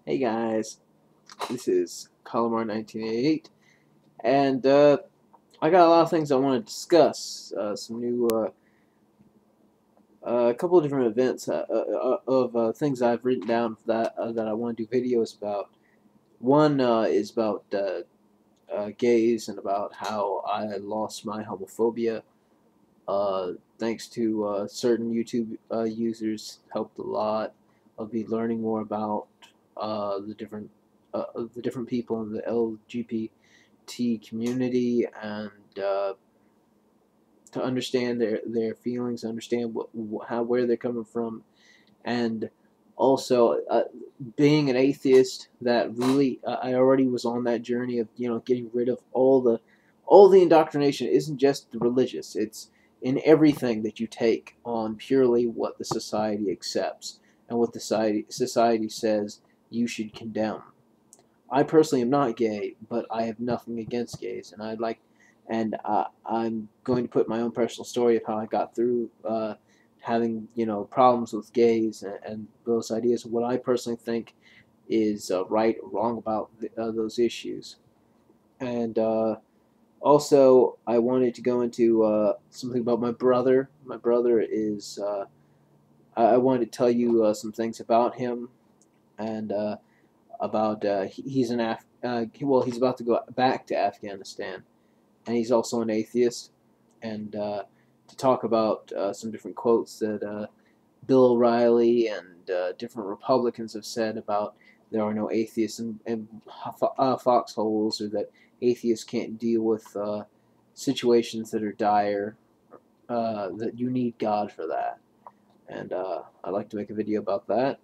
Hey guys, this is Calamar 1988, and I got a lot of things I want to discuss. Some new, a couple of different events of things I've written down that I want to do videos about. One is about gays and about how I lost my homophobia. Thanks to certain YouTube users, helped a lot of me learning more about the different people in the LGBT community, and to understand their feelings, understand where they're coming from, and also being an atheist. That really, I already was on that journey of getting rid of all the indoctrination. It isn't just religious; it's in everything that you take on purely what the society accepts and what the society says you should condemn. I personally am not gay, but I have nothing against gays, and I'm going to put my own personal story of how I got through having problems with gays, and those ideas, what I personally think is right or wrong about those issues. And also, I wanted to go into something about my brother. My brother is. I wanted to tell you some things about him, and about he's an he's about to go back to Afghanistan, and he's also an atheist, and to talk about some different quotes that Bill O'Reilly and different Republicans have said about there are no atheists and foxholes, or that atheists can't deal with situations that are dire, that you need God for that. And I'd like to make a video about that.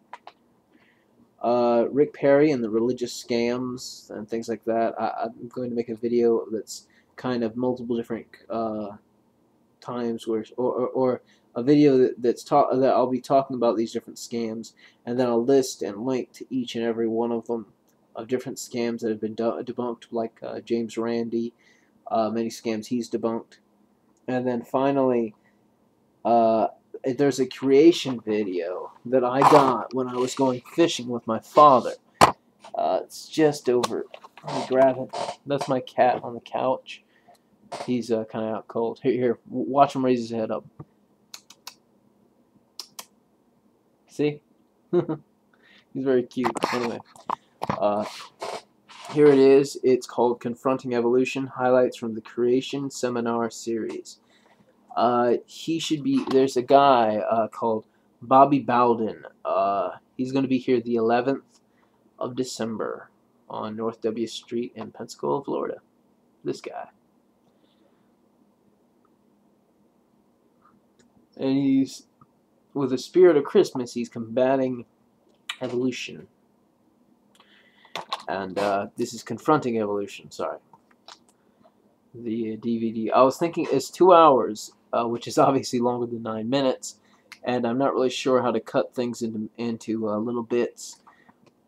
Rick Perry and the religious scams and things like that. I'm going to make a video that's kind of multiple different times, or a video that I'll be talking about these different scams, and then I'll list and link to each and every one of them, of different scams that have been debunked, like James Randi, many scams he's debunked. And then finally, there's a creation video that I got when I was going fishing with my father. It's just over. Let me grab it. That's my cat on the couch. He's kind of out cold. Here, watch him raise his head up. See? He's very cute. Anyway, here it is. It's called Confronting Evolution, Highlights from the Creation Seminar Series. There's a guy called Bobby Bowden. He's going to be here the 11th of December on North W Street in Pensacola, Florida. This guy. And he's, with the spirit of Christmas, he's combating evolution. And this is Confronting Evolution, sorry. The DVD. I was thinking it's 2 hours, which is obviously longer than 9 minutes, and I'm not really sure how to cut things into little bits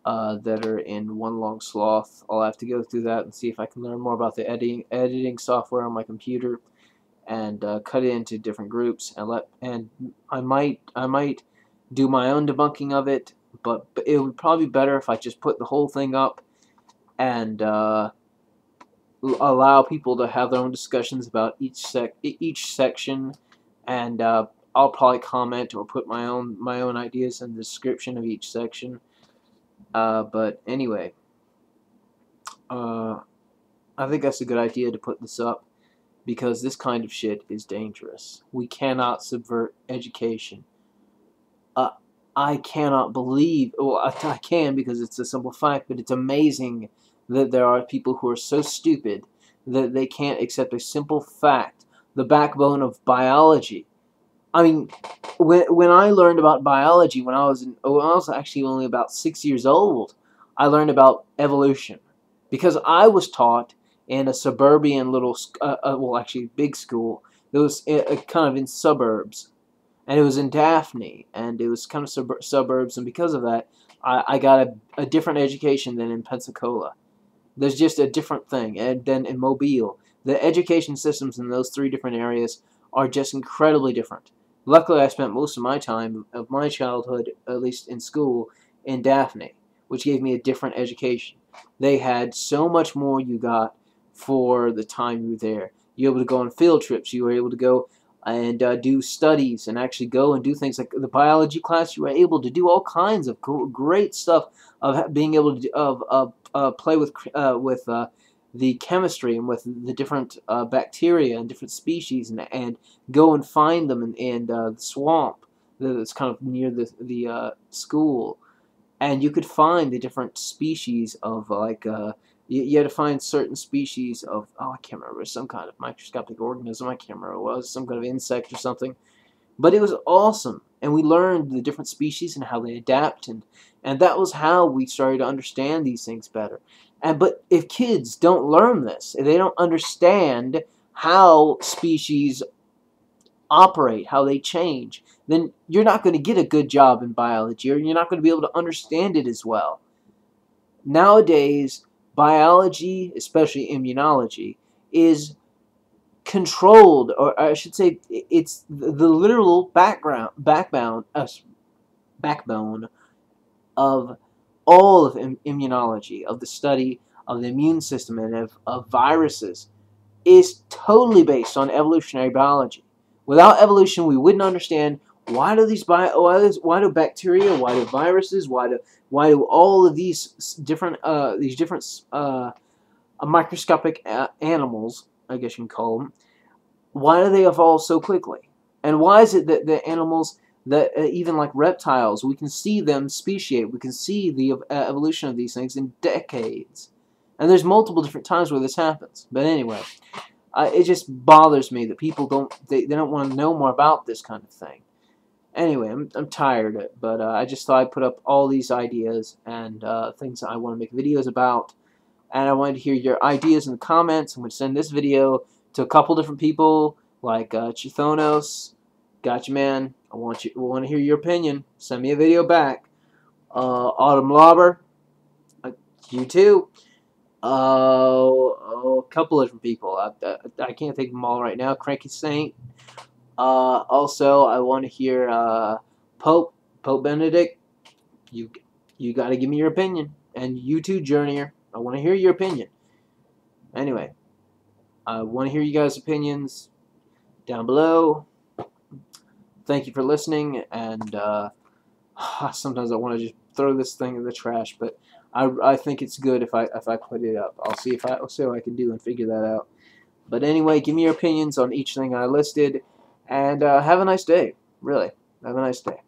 that are in one long sloth. I'll have to go through that and see if I can learn more about the editing software on my computer, and cut it into different groups, and I might do my own debunking of it, but it would probably be better if I just put the whole thing up and allow people to have their own discussions about each section, and I'll probably comment or put my own ideas in the description of each section. But anyway, I think that's a good idea to put this up, because this kind of shit is dangerous. We cannot subvert education. I cannot believe, well, I can, because it's a simple fact, but it's amazing that there are people who are so stupid that they can't accept a simple fact, the backbone of biology. I mean, when I learned about biology when I was actually only about 6 years old, I learned about evolution, because I was taught in a suburban little, well, actually big school. It was kind of in suburbs, and it was in Daphne, and it was kind of suburbs, and because of that, I got a different education than in Pensacola. There's just a different thing, and then in Mobile, the education systems in those 3 different areas are just incredibly different. Luckily, I spent most of my time of my childhood, at least in school, in Daphne, which gave me a different education. They had so much more you got for the time you were there. You were able to go on field trips. You were able to go and do studies and actually go and do things like the biology class. You were able to do all kinds of cool, great stuff of being able to play with the chemistry and with the different bacteria and different species, and go and find them in the swamp that's kind of near the school. And you could find the different species of you had to find certain species of, oh, I can't remember, some kind of microscopic organism. I can't remember what it was, some kind of insect or something. But it was awesome, and we learned the different species and how they adapt, and that was how we started to understand these things better. But if kids don't learn this, if they don't understand how species operate, how they change, then you're not going to get a good job in biology, or you're not going to be able to understand it as well. Nowadays, biology, especially immunology, is controlled, or I should say, it's the literal backbone of all of immunology, of the study of the immune system and of viruses, is totally based on evolutionary biology. Without evolution, we wouldn't understand why do bacteria, why do viruses, why do all of these different microscopic animals, I guess you can call them, why do they evolve so quickly? And why is it that the animals that even like reptiles, we can see them speciate, we can see the evolution of these things in decades, and there's multiple different times where this happens. But anyway, it just bothers me that people don't want to know more about this kind of thing. Anyway, I'm tired of it, but I just thought I'd put up all these ideas and things that I want to make videos about, and I wanted to hear your ideas in the comments. I'm going to send this video to a couple different people, like Chithonos. Gotcha, man. I want to hear your opinion. Send me a video back. Autumn Lobber, you too. A couple of different people. I can't think of them all right now. Cranky Saint. Also, I want to hear Pope Benedict. You got to give me your opinion. And you too, Journeyer. I want to hear your opinion. Anyway, I want to hear you guys' opinions down below. Thank you for listening, and sometimes I want to just throw this thing in the trash, but I think it's good if I put it up. I'll see what I can do and figure that out. But anyway, give me your opinions on each thing I listed, and have a nice day. Really, have a nice day.